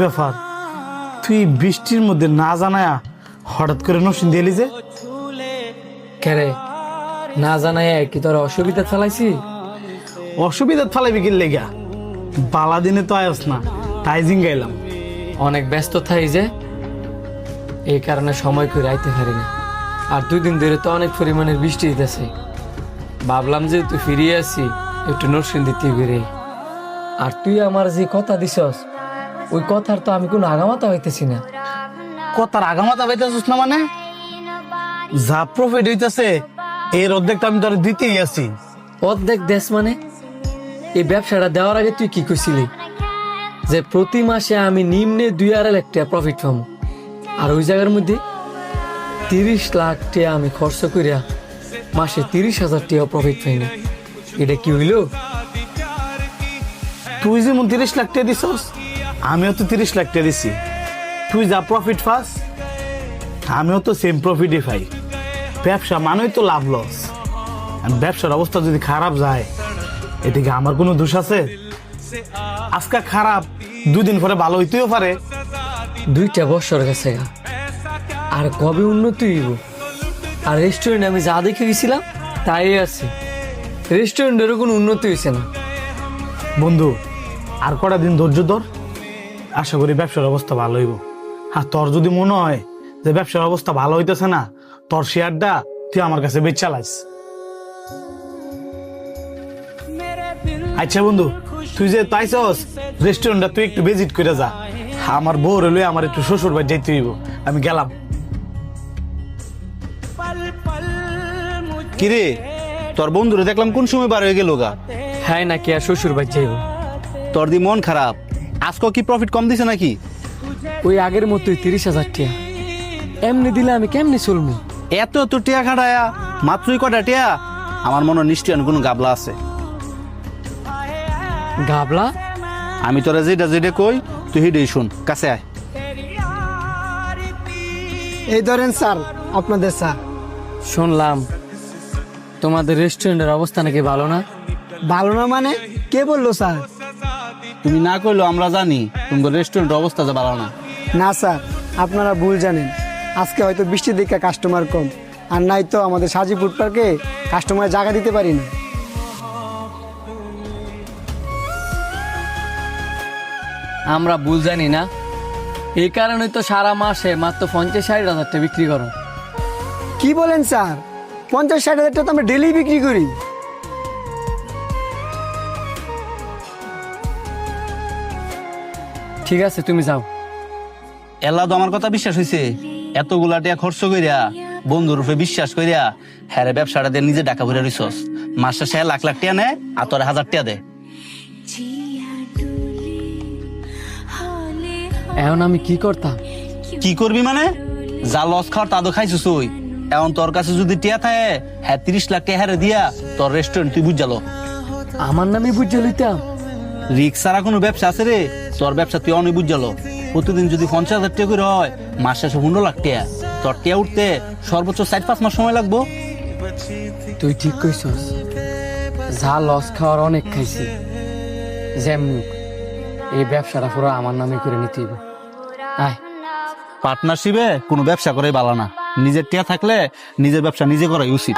ব্যাপার, তুই বৃষ্টির মধ্যে না জানায়া হঠাৎ করে নসিন দিলি যে? কেরে না জানাই কি তোর অসুবিধা চালাইছি? অসুবিধা ফালাইবি কি লেগা? বালা দিনে তো আয়স না, তাই জিঙ্গাইলাম। অনেক ব্যস্ত থাই যে, এই কারণে সময় করে আইতে পারি না। আর 2 দিন ধরে তো অনেক পরিমাণের বৃষ্টি হইতেছে। ভাবলাম যে তুই ফিরিয়ে আসি, একটু নরসিংদী ঘুরে। আর তুই আমার যে কথা দিছস, ওই কথার তো আমি কোনো আগামাতা হইতেছি না। কথার আগামাতা পাইতেছিস না মানে? যা প্রফিট হইতেছে এর অর্ধেকটা আমি তোর দিতেই আছি। অর্ধেক দেশ মানে? এই ব্যবসাটা দেওয়ার আগে তুই কি কইছিলি যে প্রতি মাসে আমি নিম্নে 2.5 লাখ টাকা প্রফিট পাবো, আর ওই জায়গার মধ্যে 30 লাখ টাকা আমি খরচ করিয়া মাসে 30,000 টাকা প্রফিট পাই না। এটা কি হইল? তুই যেমন 30 লাখ টাকা দিছস, আমিও তো 30 লাখ টাকা দিছি। তুই যা প্রফিট পাস, আমিও তো সেম প্রফিটই পাই। ব্যবসা মানেই তো লাভ লস। ব্যবসার অবস্থা যদি খারাপ যায়, এদিকে আমার কোনো দোষ আছে? আজকে খারাপ, 2 দিন পরে ভালো হইতেও পারে। 2টা বছর গেছে গা, আর কবে উন্নতি হইব? আর রেস্টুরেন্টে আমি যা দেখে গেছিলাম তাই আছে, রেস্টুরেন্টেরও কোনো উন্নতি হয়েছে না। বন্ধু, আর কটা দিন ধৈর্য ধর, আশা করি ব্যবসার অবস্থা ভালো হইব। আর তোর যদি মনে হয় যে ব্যবসার অবস্থা ভালো হইতেছে না, তোর শেয়ারটা তুই আমার কাছে বেচ চালাইস। আচ্ছা বন্ধু, তুই যে তাইছস রেস্টুরেন্টটা তুই একটু ভিজিট করে যা। আমার বউ রইলে আমার একটু শ্বশুর বাড়ি যাইতে হইব, আমি গেলাম। কিরে, তোর বন্ধুরে দেখলাম কোন সময় বার হয়ে গেল গা? হ্যাঁ নাকি আর শ্বশুর বাড়ি যাইব? তোর দি মন খারাপ, আজকে কি প্রফিট কম দিছে নাকি? ওই আগের মতোই 30,000 টাকা। এমনি দিলে আমি কেমনি চলবো? এত এত টিয়া খাটায়া মাত্রই কটা টিয়া? আমার মনে হয় নিশ্চয় কোনো গাবলা আছে। গাবলা? আমি তোরা যেটা যেটা কই তুই হিডেই শুন, কাছে আয়। এই ধরেন স্যার আপনাদের চা। শুনলাম তোমাদের রেস্টুরেন্টের অবস্থা নাকি ভালো না? ভালো না মানে? কে বললো স্যার? তুমি না কইলো আমরা জানি তোমাদের রেস্টুরেন্টের অবস্থা যে ভালো না। না স্যার, আপনারা ভুল জানেন। আজকে হয়তো বৃষ্টির দিকে কাস্টমার কম, আর নাই তো আমাদের সাজি ফুড পার্কে কাস্টমার জায়গা দিতে পারি না। আমরা ভুল জানি না, এই কারণে তো সারা মাসে মাত্র 50-60 হাজার টাকা বিক্রি করো। কি বলেন স্যার? 50-60 হাজার টাকা তো আমরা ডেলি বিক্রি করি। ঠিক আছে তুমি যাও। এলা তো আমার কথা বিশ্বাস হয়েছে, এতগুলা টিয়া খরচ কইরা বন্ধুর রূপে বিশ্বাস কইরা হ্যাঁ ব্যবসাটা দিয়ে নিজে টাকা ভরে রইছস। মাস শেষে লাখ লাখ টিয়া নেয় আর তোর 1000 টিয়া দে। এখন আমি কি করতাম? কি করবি মানে? যা লস খাওয়ার তা তো খাইছিস ওই। এখন তোর কাছে যদি টিয়া থাকে, হ্যাঁ 30 লাখ টিয়া হারে দিয়া তোর রেস্টুরেন্ট তুই বুঝালো। আমার নামে বুঝে লইতাম? রিক্স ছাড়া কোনো ব্যবসা আছে রে? তোর ব্যবসা তুই অনেক বুঝালো। প্রতিদিন যদি 50,000 টাকা করে হয়, মাস শেষে 15 লাখ টাকা। তোর টিয়া উঠতে সর্বোচ্চ 4-5 মাস সময় লাগবো। তুই ঠিক কইছস, যা লস খাওয়ার অনেক খাইছি। যেমনি এই ব্যবসাটা পুরো আমার নামে করে নিতে হইব। আয়। পার্টনারশিপে কোনো ব্যবসা করাই ভালো না, নিজের টিয়া থাকলে নিজের ব্যবসা নিজে করাই উচিত।